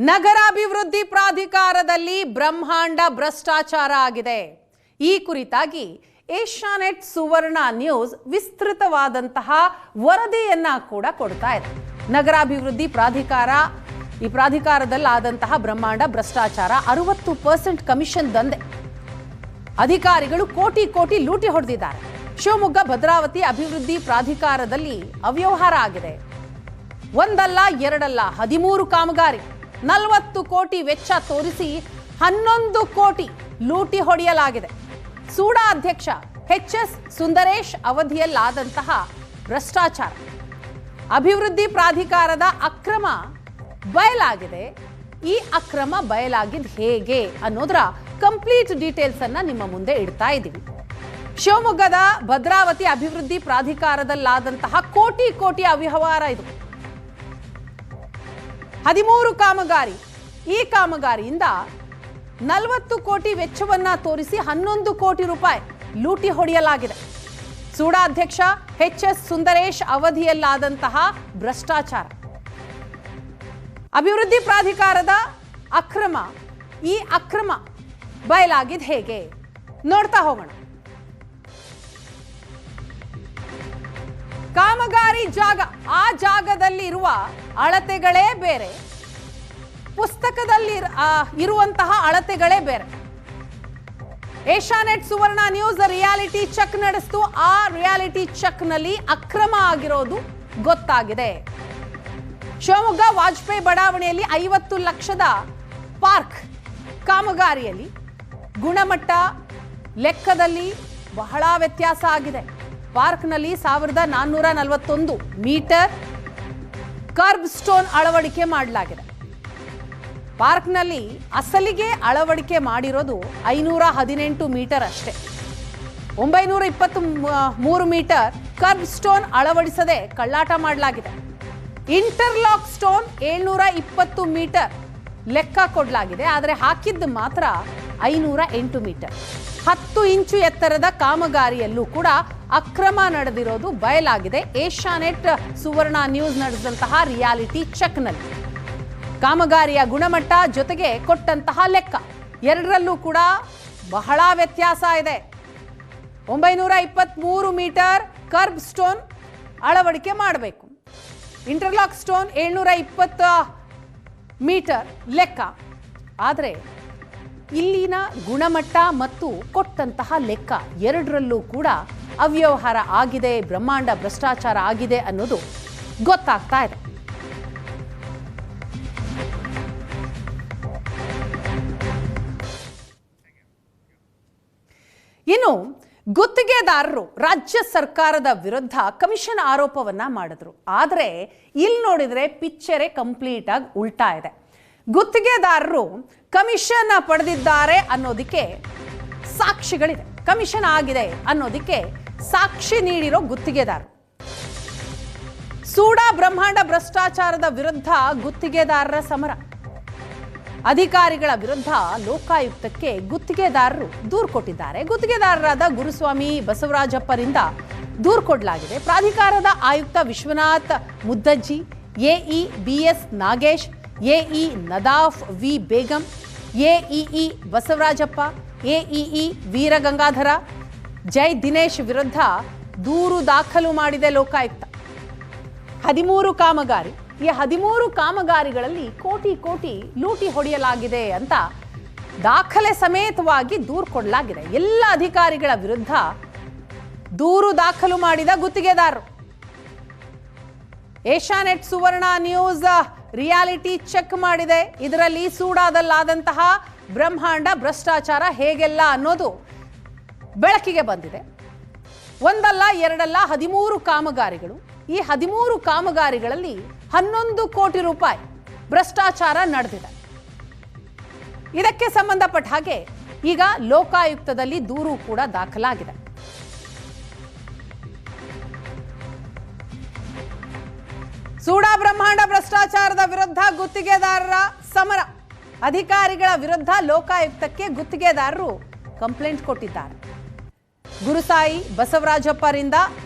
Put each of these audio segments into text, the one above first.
ನಗರಾಭಿವೃದ್ಧಿ ಪ್ರಾಧಿಕಾರದಲ್ಲಿ ಬ್ರಹ್ಮಾಂಡ ಭ್ರಷ್ಟಾಚಾರ ಆಗಿದೆ. ಈ ಕುರಿತಾಗಿ ಏಷ್ಯಾನೆಟ್ ಸುವರ್ಣ ನ್ಯೂಸ್ ವಿಸ್ತೃತವಾದಂತಹ ವರದಿಯನ್ನ ಕೂಡ ಕೊಡ್ತಾ ಇದೆ. ನಗರಾಭಿವೃದ್ಧಿ ಪ್ರಾಧಿಕಾರ ಈ ಪ್ರಾಧಿಕಾರದಲ್ಲಾದಂತಹ ಬ್ರಹ್ಮಾಂಡ ಭ್ರಷ್ಟಾಚಾರ, 60% ಕಮಿಷನ್ ದಂಧೆ, ಅಧಿಕಾರಿಗಳು ಕೋಟಿ ಕೋಟಿ ಲೂಟಿ ಹೊಡೆದಿದ್ದಾರೆ. ಶಿವಮೊಗ್ಗ ಭದ್ರಾವತಿ ಅಭಿವೃದ್ಧಿ ಪ್ರಾಧಿಕಾರದಲ್ಲಿ ಅವ್ಯವಹಾರ ಆಗಿದೆ. ಒಂದಲ್ಲ ಎರಡಲ್ಲ 13 ಕಾಮಗಾರಿ, 40 ಕೋಟಿ ವೆಚ್ಚ ತೋರಿಸಿ 11 ಕೋಟಿ ಲೂಟಿ ಹೊಡೆಯಲಾಗಿದೆ. ಸೂಡಾ ಅಧ್ಯಕ್ಷ ಎಚ್.ಎಸ್. ಸುಂದರೇಶ್ ಅವಧಿಯಲ್ಲಾದಂತಹ ಭ್ರಷ್ಟಾಚಾರ, ಅಭಿವೃದ್ಧಿ ಪ್ರಾಧಿಕಾರದ ಅಕ್ರಮ ಬಯಲಾಗಿದೆ. ಈ ಅಕ್ರಮ ಬಯಲಾಗಿದ್ದು ಹೇಗೆ ಅನ್ನೋದರ ಕಂಪ್ಲೀಟ್ ಡೀಟೇಲ್ಸ್ ಅನ್ನ ನಿಮ್ಮ ಮುಂದೆ ಇಡ್ತಾ ಇದ್ದೀವಿ. ಶಿವಮೊಗ್ಗದ ಭದ್ರಾವತಿ ಅಭಿವೃದ್ಧಿ ಪ್ರಾಧಿಕಾರದಲ್ಲಾದಂತಹ ಕೋಟಿ ಕೋಟಿ ಅವ್ಯವಹಾರ ಇದು. 13 ಕಾಮಗಾರಿ, ಈ ಕಾಮಗಾರಿಯಿಂದ 40 ಕೋಟಿ ವೆಚ್ಚವನ್ನ ತೋರಿಸಿ 11 ಕೋಟಿ ರೂಪಾಯಿ ಲೂಟಿ ಹೊಡೆಯಲಾಗಿದೆ. ಸೂಡಾ ಅಧ್ಯಕ್ಷ ಎಚ್.ಎಸ್. ಸುಂದರೇಶ್ ಅವಧಿಯಲ್ಲಾದಂತಹ ಭ್ರಷ್ಟಾಚಾರ, ಅಭಿವೃದ್ಧಿ ಪ್ರಾಧಿಕಾರದ ಅಕ್ರಮ, ಈ ಅಕ್ರಮ ಬಯಲಾಗಿದ್ದು ಹೇಗೆ ನೋಡ್ತಾ ಹೋಗೋಣ. ಕಾಮಗಾರಿ ಜಾಗ, ಆ ಜಾಗದಲ್ಲಿ ಇರುವ ಅಳತೆಗಳೇ ಬೇರೆ, ಪುಸ್ತಕದಲ್ಲಿ ಇರುವಂತಹ ಅಳತೆಗಳೇ ಬೇರೆ. ಏಷ್ಯಾನೆಟ್ ಸುವರ್ಣ ನ್ಯೂಸ್ ರಿಯಾಲಿಟಿ ಚೆಕ್ ನಡೆಸಿತು. ಆ ರಿಯಾಲಿಟಿ ಚೆಕ್ ನಲ್ಲಿ ಅಕ್ರಮ ಆಗಿರೋದು ಗೊತ್ತಾಗಿದೆ. ಶಿವಮೊಗ್ಗ ವಾಜಪೇಯಿ ಬಡಾವಣೆಯಲ್ಲಿ 50 ಲಕ್ಷದ ಪಾರ್ಕ್ ಕಾಮಗಾರಿಯಲ್ಲಿ ಗುಣಮಟ್ಟ ಲೆಕ್ಕದಲ್ಲಿ ಬಹಳ ವ್ಯತ್ಯಾಸ ಆಗಿದೆ. ಪಾರ್ಕ್ನಲ್ಲಿ 1441 ಮೀಟರ್ ಕರ್ಬ್ ಸ್ಟೋನ್ ಅಳವಡಿಕೆ ಮಾಡಲಾಗಿದೆ. ಪಾರ್ಕ್ನಲ್ಲಿ ಅಸಲಿಗೆ ಅಳವಡಿಕೆ ಮಾಡಿರೋದು 518 ಮೀಟರ್ ಅಷ್ಟೇ. 923 ಮೀಟರ್ ಕರ್ಬ್ ಸ್ಟೋನ್ ಅಳವಡಿಸದೆ ಕಳ್ಳಾಟ ಮಾಡಲಾಗಿದೆ. ಇಂಟರ್ಲಾಕ್ ಸ್ಟೋನ್ 720 ಮೀಟರ್ ಲೆಕ್ಕ ಕೊಡಲಾಗಿದೆ, ಆದರೆ ಹಾಕಿದ್ದು ಮಾತ್ರ 508 ಮೀಟರ್. 10 ಇಂಚು ಎತ್ತರದ ಕಾಮಗಾರಿಯಲ್ಲೂ ಕೂಡ ಅಕ್ರಮ ನಡೆದಿರೋದು ಬಯಲಾಗಿದೆ. ಏಷ್ಯಾನೆಟ್ ಸುವರ್ಣ ನ್ಯೂಸ್ ನಡೆಸಿದಂತಹ ರಿಯಾಲಿಟಿ ಚೆಕ್ನಲ್ಲಿ ಕಾಮಗಾರಿಯ ಗುಣಮಟ್ಟ ಜೊತೆಗೆ ಕೊಟ್ಟಂತಹ ಲೆಕ್ಕ ಎರಡರಲ್ಲೂ ಕೂಡ ಬಹಳ ವ್ಯತ್ಯಾಸ ಇದೆ. 923 ಮೀಟರ್ ಕರ್ಬ್ ಸ್ಟೋನ್ ಅಳವಡಿಕೆ ಮಾಡಬೇಕು, ಇಂಟರ್ಲಾಕ್ ಸ್ಟೋನ್ 720 ಮೀಟರ್ ಲೆಕ್ಕ. ಆದರೆ ಇಲ್ಲಿನ ಗುಣಮಟ್ಟ ಮತ್ತು ಕೊಟ್ಟಂತಹ ಲೆಕ್ಕ ಎರಡರಲ್ಲೂ ಕೂಡ ಅವ್ಯವಹಾರ ಆಗಿದೆ, ಬ್ರಹ್ಮಾಂಡ ಭ್ರಷ್ಟಾಚಾರ ಆಗಿದೆ ಅನ್ನೋದು ಗೊತ್ತಾಗ್ತಾ ಇದೆ. ಇನ್ನು ಗುತ್ತಿಗೆದಾರರು ರಾಜ್ಯ ಸರ್ಕಾರದ ವಿರುದ್ಧ ಕಮಿಷನ್ ಆರೋಪವನ್ನ ಮಾಡಿದ್ರು. ಆದರೆ ಇಲ್ಲಿ ನೋಡಿದ್ರೆ ಪಿಕ್ಚರೇ ಕಂಪ್ಲೀಟ್ ಆಗಿ ಉಲ್ಟಾ ಇದೆ. ಗುತ್ತಿಗೆದಾರರು ಕಮಿಷನ್ ಪಡೆದಿದ್ದಾರೆ ಅನ್ನೋದಕ್ಕೆ ಸಾಕ್ಷಿಗಳಿದೆ, ಕಮಿಷನ್ ಆಗಿದೆ ಅನ್ನೋದಕ್ಕೆ ಸಾಕ್ಷಿ ನೀಡಿರೋ ಗುತ್ತಿಗೆದಾರರು. ಸೂಡಾ ಬ್ರಹ್ಮಾಂಡ ಭ್ರಷ್ಟಾಚಾರದ ವಿರುದ್ಧ ಗುತ್ತಿಗೆದಾರರ ಸಮರ. ಅಧಿಕಾರಿಗಳ ವಿರುದ್ಧ ಲೋಕಾಯುಕ್ತಕ್ಕೆ ಗುತ್ತಿಗೆದಾರರು ದೂರು ಕೊಟ್ಟಿದ್ದಾರೆ. ಗುತ್ತಿಗೆದಾರರಾದ ಗುರುಸ್ವಾಮಿ ಬಸವರಾಜಪ್ಪರಿಂದ ದೂರು ಕೊಡಲಾಗಿದೆ. ಪ್ರಾಧಿಕಾರದ ಆಯುಕ್ತ Vishwanath Muddajji, AE B S Nagesh, AE Nadaf V Begum, AEE Basavarajappa, AEE Veeragangadhara, Jai Dinesh ವಿರುದ್ಧ ದೂರು ದಾಖಲು ಮಾಡಿದೆ ಲೋಕಾಯುಕ್ತ. 13 ಕಾಮಗಾರಿ, ಈ 13 ಕಾಮಗಾರಿಗಳಲ್ಲಿ ಕೋಟಿ ಕೋಟಿ ಲೂಟಿ ಹೊಡೆಯಲಾಗಿದೆ ಅಂತ ದಾಖಲೆ ಸಮೇತವಾಗಿ ದೂರು ಕೊಡಲಾಗಿದೆ. ಎಲ್ಲ ಅಧಿಕಾರಿಗಳ ವಿರುದ್ಧ ದೂರು ದಾಖಲು ಮಾಡಿದ ಗುತ್ತಿಗೆದಾರರು. ಏಷ್ಯಾನೆಟ್ ಸುವರ್ಣ ನ್ಯೂಸ್ ರಿಯಾಲಿಟಿ ಚೆಕ್ ಮಾಡಿದೆ. ಇದರಲ್ಲಿ ಸೂಡಾದಲ್ಲಾದಂತಹ ಬ್ರಹ್ಮಾಂಡ ಭ್ರಷ್ಟಾಚಾರ ಹೇಗೆಲ್ಲ ಅನ್ನೋದು ಬೆಳಕಿಗೆ ಬಂದಿದೆ. ಒಂದಲ್ಲ ಎರಡಲ್ಲ 13 ಕಾಮಗಾರಿಗಳು. ಈ 13 ಕಾಮಗಾರಿಗಳಲ್ಲಿ 11 ಕೋಟಿ ರೂಪಾಯಿ ಭ್ರಷ್ಟಾಚಾರ ನಡೆದಿದೆ. ಇದಕ್ಕೆ ಸಂಬಂಧಪಟ್ಟ ಹಾಗೆ ಈಗ ಲೋಕಾಯುಕ್ತದಲ್ಲಿ ದೂರು ಕೂಡ ದಾಖಲಾಗಿದೆ. ಸೂಡಾ ಬ್ರಹ್ಮಾಂಡ ಭ್ರಷ್ಟಾಚಾರದ ವಿರುದ್ಧ ಗುತ್ತಿಗೆದಾರರ ಸಮರ. ಅಧಿಕಾರಿಗಳ ವಿರುದ್ಧ ಲೋಕಾಯುಕ್ತಕ್ಕೆ ಗುತ್ತಿಗೆದಾರರು ಕಂಪ್ಲೇಂಟ್ ಕೊಟ್ಟಿದ್ದಾರೆ. ಗುರುಸಾಯಿ ಬಸವರಾಜಪ್ಪರಿಂದ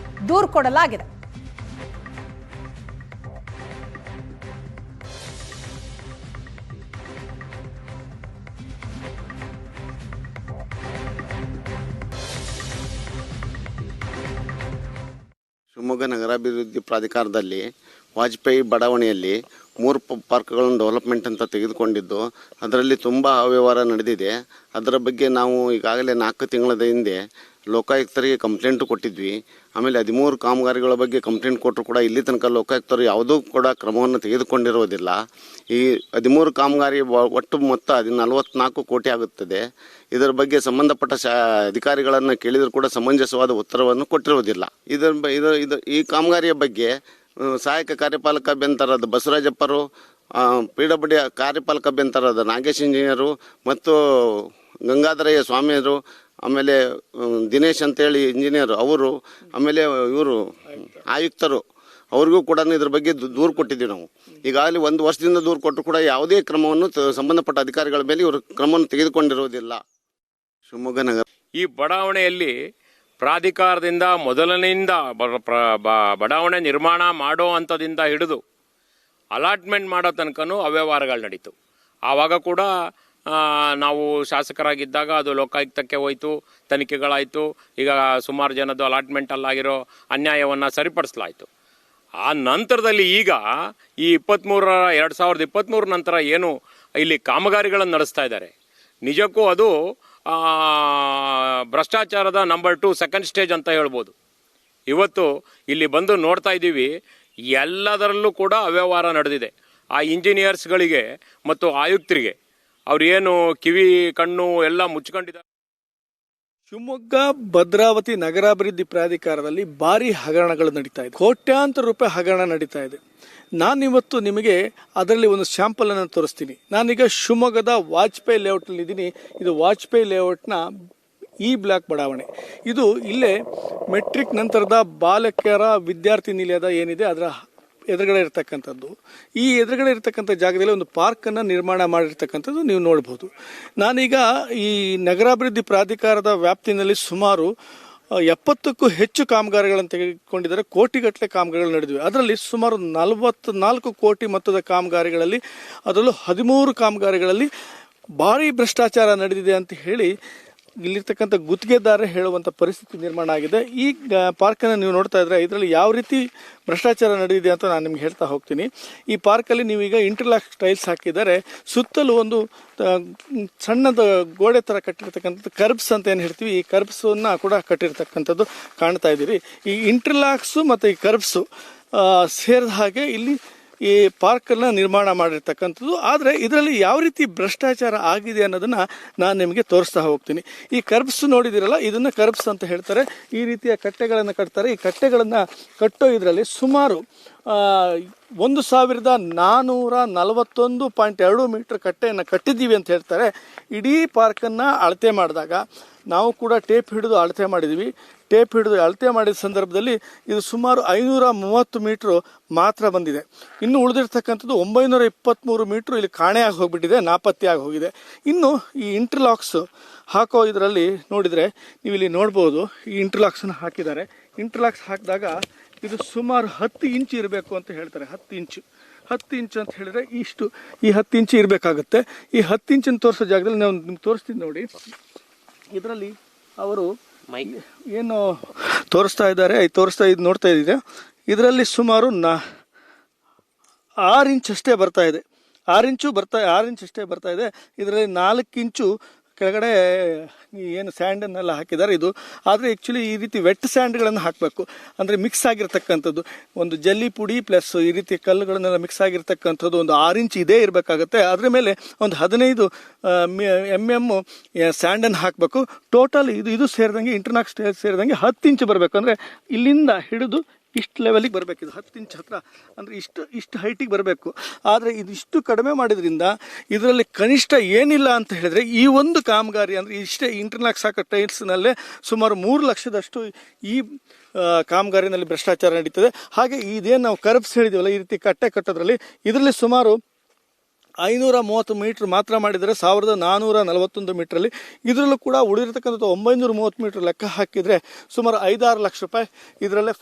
ದೂರು ಕೊಡಲಾಗಿದೆ. ಶಿವಮೊಗ್ಗ ನಗರಾಭಿವೃದ್ಧಿ ಪ್ರಾಧಿಕಾರದಲ್ಲಿ ವಾಜಪೇಯಿ ಬಡಾವಣೆಯಲ್ಲಿ 3 ಪಾರ್ಕ್ಗಳನ್ನು ಡೆವಲಪ್ಮೆಂಟ್ ಅಂತ ತೆಗೆದುಕೊಂಡಿದ್ದು ಅದರಲ್ಲಿ ತುಂಬ ಅವ್ಯವಹಾರ ನಡೆದಿದೆ. ಅದರ ಬಗ್ಗೆ ನಾವು ಈಗಾಗಲೇ 4 ತಿಂಗಳ ಹಿಂದೆ ಲೋಕಾಯುಕ್ತರಿಗೆ ಕಂಪ್ಲೇಂಟು ಕೊಟ್ಟಿದ್ವಿ. ಆಮೇಲೆ 13 ಕಾಮಗಾರಿಗಳ ಬಗ್ಗೆ ಕಂಪ್ಲೇಂಟ್ ಕೊಟ್ಟರು ಕೂಡ ಇಲ್ಲಿ ತನಕ ಲೋಕಾಯುಕ್ತರು ಯಾವುದೂ ಕೂಡ ಕ್ರಮವನ್ನು ತೆಗೆದುಕೊಂಡಿರುವುದಿಲ್ಲ. ಈ 13 ಕಾಮಗಾರಿ ಒಟ್ಟು ಮೊತ್ತ 44 ಕೋಟಿ ಆಗುತ್ತದೆ. ಇದರ ಬಗ್ಗೆ ಸಂಬಂಧಪಟ್ಟ ಅಧಿಕಾರಿಗಳನ್ನು ಕೇಳಿದರೂ ಕೂಡ ಸಮಂಜಸವಾದ ಉತ್ತರವನ್ನು ಕೊಟ್ಟಿರುವುದಿಲ್ಲ. ಈ ಕಾಮಗಾರಿಯ ಬಗ್ಗೆ ಸಹಾಯಕ ಕಾರ್ಯಪಾಲಕ ಅಭಿಯಂತರಾದ ಬಸವರಾಜಪ್ಪರು, PWD ಕಾರ್ಯಪಾಲಕ ಅಭಿಯಂತರಾದ ನಾಗೇಶ್ ಇಂಜಿನಿಯರು ಮತ್ತು ಗಂಗಾಧರಯ್ಯ ಸ್ವಾಮಿಯರು, ಆಮೇಲೆ ದಿನೇಶ್ ಅಂತೇಳಿ ಇಂಜಿನಿಯರ್ ಅವರು, ಆಮೇಲೆ ಇವರು ಆಯುಕ್ತರು ಅವ್ರಿಗೂ ಕೂಡ ಇದ್ರ ಬಗ್ಗೆ ದೂರು ಕೊಟ್ಟಿದ್ದೀವಿ ನಾವು. ಈಗಾಗಲೇ 1 ವರ್ಷದಿಂದ ದೂರು ಕೊಟ್ಟರು ಕೂಡ ಯಾವುದೇ ಕ್ರಮವನ್ನು ಸಂಬಂಧಪಟ್ಟ ಅಧಿಕಾರಿಗಳ ಮೇಲೆ ಇವರು ಕ್ರಮವನ್ನು ತೆಗೆದುಕೊಂಡಿರುವುದಿಲ್ಲ. ಶಿವಮೊಗ್ಗ ನಗರ ಈ ಬಡಾವಣೆಯಲ್ಲಿ ಪ್ರಾಧಿಕಾರದಿಂದ ಮೊದಲನೆಯಿಂದ ಬಡಾವಣೆ ನಿರ್ಮಾಣ ಮಾಡೋ ಹಂತದಿಂದ ಹಿಡಿದು ಅಲಾಟ್ಮೆಂಟ್ ಮಾಡೋ ತನಕನೂ ಅವ್ಯವಹಾರಗಳು ನಡೀತು. ಆವಾಗ ಕೂಡ ನಾವು ಶಾಸಕರಾಗಿದ್ದಾಗ ಅದು ಲೋಕಾಯುಕ್ತಕ್ಕೆ ಹೋಯಿತು, ತನಿಖೆಗಳಾಯಿತು. ಈಗ ಸುಮಾರು ಜನದ್ದು ಅಲಾಟ್ಮೆಂಟಲ್ಲಾಗಿರೋ ಅನ್ಯಾಯವನ್ನು ಸರಿಪಡಿಸಲಾಯಿತು. ಆ ನಂತರದಲ್ಲಿ ಈಗ ಈ 2023 ನಂತರ ಏನು ಇಲ್ಲಿ ಕಾಮಗಾರಿಗಳನ್ನು ನಡೆಸ್ತಾ ಇದ್ದಾರೆ, ನಿಜಕ್ಕೂ ಅದು ಭ್ರಷ್ಟಾಚಾರದ ನಂಬರ್ 2 ಸೆಕೆಂಡ್ ಸ್ಟೇಜ್ ಅಂತ ಹೇಳ್ಬೋದು. ಇವತ್ತು ಇಲ್ಲಿ ಬಂದು ನೋಡ್ತಾ ಇದ್ದೀವಿ, ಎಲ್ಲದರಲ್ಲೂ ಕೂಡ ಅವ್ಯವಹಾರ ನಡೆದಿದೆ. ಆ ಇಂಜಿನಿಯರ್ಸ್ಗಳಿಗೆ ಮತ್ತು ಆಯುಕ್ತರಿಗೆ ಅವ್ರು ಏನು ಕಿವಿ ಕಣ್ಣು ಎಲ್ಲ ಮುಚ್ಕೊಂಡಿದ್ದಾರೆ. ಶಿವಮೊಗ್ಗ ಭದ್ರಾವತಿ ನಗರಾಭಿವೃದ್ಧಿ ಪ್ರಾಧಿಕಾರದಲ್ಲಿ ಭಾರಿ ಹಗರಣಗಳು ನಡೀತಾ ಇದೆ. ಕೋಟ್ಯಾಂತರ ರೂಪಾಯಿ ಹಗರಣ ನಡೀತಾ ಇದೆ. ನಾನಿವತ್ತು ನಿಮಗೆ ಅದರಲ್ಲಿ ಒಂದು ಸ್ಯಾಂಪಲ್ ಅನ್ನು ತೋರಿಸ್ತೀನಿ. ನಾನೀಗ ಶಿವಮೊಗ್ಗದ ವಾಜಪೇಯಿ ಲೇಔಟ್ನಲ್ಲಿ ಇದ್ದೀನಿ. ಇದು ವಾಜಪೇಯಿ ಲೇಔಟ್ನ ಈ ಬ್ಲಾಕ್ ಬಡಾವಣೆ. ಇದು ಇಲ್ಲೇ ಮೆಟ್ರಿಕ್ ನಂತರದ ಬಾಲಕಿಯರ ವಿದ್ಯಾರ್ಥಿ ನಿಲಯದ ಏನಿದೆ ಅದರ ಎದುರುಗಡೆ ಇರತಕ್ಕಂಥದ್ದು. ಈ ಎದುರುಗಡೆ ಇರತಕ್ಕಂಥ ಜಾಗದಲ್ಲಿ ಒಂದು ಪಾರ್ಕನ್ನು ನಿರ್ಮಾಣ ಮಾಡಿರ್ತಕ್ಕಂಥದ್ದು ನೀವು ನೋಡ್ಬೋದು. ನಾನೀಗ ಈ ನಗರಾಭಿವೃದ್ಧಿ ಪ್ರಾಧಿಕಾರದ ವ್ಯಾಪ್ತಿನಲ್ಲಿ ಸುಮಾರು 70ಕ್ಕೂ ಹೆಚ್ಚು ಕಾಮಗಾರಿಗಳನ್ನು ತೆಗೆದುಕೊಂಡಿದ್ದಾರೆ. ಕೋಟಿಗಟ್ಟಲೆ ಕಾಮಗಾರಿಗಳು ನಡೆದಿವೆ. ಅದರಲ್ಲಿ ಸುಮಾರು 44 ಕೋಟಿ ಮೊತ್ತದ ಕಾಮಗಾರಿಗಳಲ್ಲಿ, ಅದರಲ್ಲೂ 13 ಕಾಮಗಾರಿಗಳಲ್ಲಿ ಭಾರಿ ಭ್ರಷ್ಟಾಚಾರ ನಡೆದಿದೆ ಅಂತ ಹೇಳಿ ಇಲ್ಲಿರ್ತಕ್ಕಂಥ ಗುತ್ತಿಗೆದಾರರೇ ಹೇಳುವಂಥ ಪರಿಸ್ಥಿತಿ ನಿರ್ಮಾಣ ಆಗಿದೆ. ಈ ಪಾರ್ಕನ್ನು ನೀವು ನೋಡ್ತಾ ಇದ್ರೆ ಇದರಲ್ಲಿ ಯಾವ ರೀತಿ ಭ್ರಷ್ಟಾಚಾರ ನಡೆದಿದೆ ಅಂತ ನಾನು ನಿಮ್ಗೆ ಹೇಳ್ತಾ ಹೋಗ್ತೀನಿ. ಈ ಪಾರ್ಕಲ್ಲಿ ನೀವೀಗ ಇಂಟರ್ಲಾಕ್ ಟೈಲ್ಸ್ ಹಾಕಿದ್ದಾರೆ. ಸುತ್ತಲೂ ಒಂದು ಸಣ್ಣದ ಗೋಡೆ ಥರ ಕಟ್ಟಿರ್ತಕ್ಕಂಥದ್ದು ಕರ್ಬ್ಸ್ ಅಂತ ಏನು ಹೇಳ್ತೀವಿ, ಈ ಕರ್ಬ್ಸನ್ನು ಕೂಡ ಕಟ್ಟಿರ್ತಕ್ಕಂಥದ್ದು ಕಾಣ್ತಾ ಇದ್ದೀರಿ. ಈ ಇಂಟರ್ಲಾಕ್ಸು ಮತ್ತು ಈ ಕರ್ಬ್ಸು ಸೇರಿದ ಹಾಗೆ ಇಲ್ಲಿ ಈ ಪಾರ್ಕನ್ನು ನಿರ್ಮಾಣ ಮಾಡಿರ್ತಕ್ಕಂಥದ್ದು. ಆದರೆ ಇದರಲ್ಲಿ ಯಾವ ರೀತಿ ಭ್ರಷ್ಟಾಚಾರ ಆಗಿದೆ ಅನ್ನೋದನ್ನು ನಾನು ನಿಮಗೆ ತೋರಿಸ್ತಾ ಹೋಗ್ತೀನಿ. ಈ ಕರ್ಬ್ಸ್ ನೋಡಿದಿರಲ್ಲ, ಇದನ್ನು ಕರ್ಬ್ಸ್ ಅಂತ ಹೇಳ್ತಾರೆ. ಈ ರೀತಿಯ ಕಟ್ಟೆಗಳನ್ನು ಕಟ್ತಾರೆ. ಈ ಕಟ್ಟೆಗಳನ್ನು ಕಟ್ಟೋ ಇದರಲ್ಲಿ ಸುಮಾರು 1441.2 ಮೀಟರ್ ಕಟ್ಟೆಯನ್ನು ಕಟ್ಟಿದ್ದೀವಿ ಅಂತ ಹೇಳ್ತಾರೆ. ಇಡೀ ಪಾರ್ಕನ್ನು ಅಳತೆ ಮಾಡಿದಾಗ ನಾವು ಕೂಡ ಟೇಪ್ ಹಿಡಿದು ಅಳತೆ ಮಾಡಿದ್ದೀವಿ. ಟೇಪ್ ಹಿಡಿದು ಅಳತೆ ಮಾಡಿದ ಸಂದರ್ಭದಲ್ಲಿ ಇದು ಸುಮಾರು 530 ಮೀಟ್ರು ಮಾತ್ರ ಬಂದಿದೆ. ಇನ್ನು ಉಳಿದಿರ್ತಕ್ಕಂಥದ್ದು 923 ಮೀಟ್ರು ಇಲ್ಲಿ ಕಾಣೆಯಾಗಿ ಹೋಗಿಬಿಟ್ಟಿದೆ, ನಾಪತ್ತೆಯಾಗಿ ಹೋಗಿದೆ. ಇನ್ನು ಈ ಇಂಟರ್ಲಾಕ್ಸ್ ಹಾಕೋ ಇದರಲ್ಲಿ ನೋಡಿದರೆ ನೀವು ಇಲ್ಲಿ ನೋಡ್ಬೋದು, ಈ ಇಂಟರ್ಲಾಕ್ಸನ್ನು ಹಾಕಿದ್ದಾರೆ. ಇಂಟರ್ಲಾಕ್ಸ್ ಹಾಕಿದಾಗ ಇದು ಸುಮಾರು 10 ಇಂಚು ಇರಬೇಕು ಅಂತ ಹೇಳ್ತಾರೆ. 10 ಇಂಚು ಅಂತ ಹೇಳಿದ್ರೆ ಇಷ್ಟು, ಈ 10 ಇಂಚು ಇರಬೇಕಾಗುತ್ತೆ. ಈ 10 ಇಂಚನ್ನು ತೋರಿಸೋ ಜಾಗದಲ್ಲಿ ನಾವು ನಿಮ್ಗೆ ತೋರಿಸ್ತೀನಿ ನೋಡಿ. ಇದರಲ್ಲಿ ಅವರು ಏನು ತೋರಿಸ್ತಾ ಇದ್ದಾರೆ, ನೋಡ್ತಾ ಇದ್ದೀರಾ, ಇದರಲ್ಲಿ ಸುಮಾರು 6 ಇಂಚ್ ಅಷ್ಟೇ ಬರ್ತಾ ಇದೆ. 6 ಇಂಚ್ ಅಷ್ಟೇ ಬರ್ತಾ ಇದೆ. ಇದರಲ್ಲಿ 4 ಇಂಚು ಕೆಳಗಡೆ ಏನು ಸ್ಯಾಂಡನ್ನೆಲ್ಲ ಹಾಕಿದ್ದಾರೆ ಇದು. ಆದರೆ ಆ್ಯಕ್ಚುಲಿ ಈ ರೀತಿ ವೆಟ್ ಸ್ಯಾಂಡ್ಗಳನ್ನು ಹಾಕಬೇಕು, ಅಂದರೆ ಮಿಕ್ಸ್ ಆಗಿರ್ತಕ್ಕಂಥದ್ದು, ಒಂದು ಜಲ್ಲಿ ಪುಡಿ ಪ್ಲಸ್ ಈ ರೀತಿ ಕಲ್ಲುಗಳನ್ನೆಲ್ಲ ಮಿಕ್ಸ್ ಆಗಿರ್ತಕ್ಕಂಥದ್ದು ಒಂದು 6 ಇಂಚ್ ಇದೇ ಇರಬೇಕಾಗುತ್ತೆ. ಅದರ ಮೇಲೆ ಒಂದು 15 mm ಸ್ಯಾಂಡನ್ನು ಹಾಕಬೇಕು. ಟೋಟಲ್ ಇದು ಸೇರಿದಂಗೆ ಇಂಟರ್ನಾಕ್ ಸ್ಟೇಜ್ ಸೇರಿದಂಗೆ 10 ಇಂಚ್ ಬರಬೇಕು. ಅಂದರೆ ಇಲ್ಲಿಂದ ಹಿಡಿದು ಇಷ್ಟು ಲೆವೆಲಿಗೆ ಬರಬೇಕು. ಇದು 10 ಇಂಚ್ ಹತ್ರ ಅಂದರೆ ಇಷ್ಟು ಹೈಟಿಗೆ ಬರಬೇಕು. ಆದರೆ ಇದಿಷ್ಟು ಕಡಿಮೆ ಮಾಡಿದ್ರಿಂದ ಇದರಲ್ಲಿ ಕನಿಷ್ಠ ಏನಿಲ್ಲ ಅಂತ ಹೇಳಿದ್ರೆ ಈ ಒಂದು ಕಾಮಗಾರಿ ಅಂದರೆ ಇಷ್ಟೇ ಇಂಟರ್ಲಾಕ್ಸ್ ಹಾಕೋ ಟೈಲ್ಸ್ನಲ್ಲೇ ಸುಮಾರು 3 ಲಕ್ಷದಷ್ಟು ಈ ಕಾಮಗಾರಿನಲ್ಲಿ ಭ್ರಷ್ಟಾಚಾರ ನಡೀತದೆ. ಹಾಗೆ ಇದೇನು ನಾವು ಕರ್ಬ್ಸ್ ಹೇಳಿದ್ದೀವಲ್ಲ, ಈ ರೀತಿ ಕಟ್ಟೆ ಕಟ್ಟೋದ್ರಲ್ಲಿ ಇದರಲ್ಲಿ ಸುಮಾರು 530 ಮೀಟ್ರ್ ಮಾತ್ರ ಮಾಡಿದರೆ 1441 ಮೀಟ್ರಲ್ಲಿ. ಇದರಲ್ಲೂ ಕೂಡ ಉಳಿದಿರ್ತಕ್ಕಂಥ 930 ಮೀಟ್ರ್ ಲೆಕ್ಕ ಹಾಕಿದರೆ ಸುಮಾರು 5-6 ಲಕ್ಷ ರೂಪಾಯಿ ಇದರಲ್ಲೇ.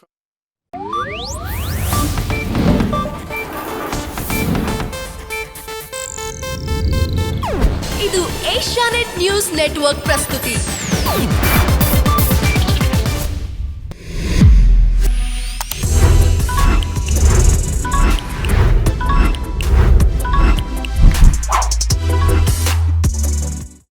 ಇದು ಏಷ್ಯಾನೆಟ್ ನ್ಯೂಸ್ ನೆಟ್ವರ್ಕ್ ಪ್ರಸ್ತುತಿ.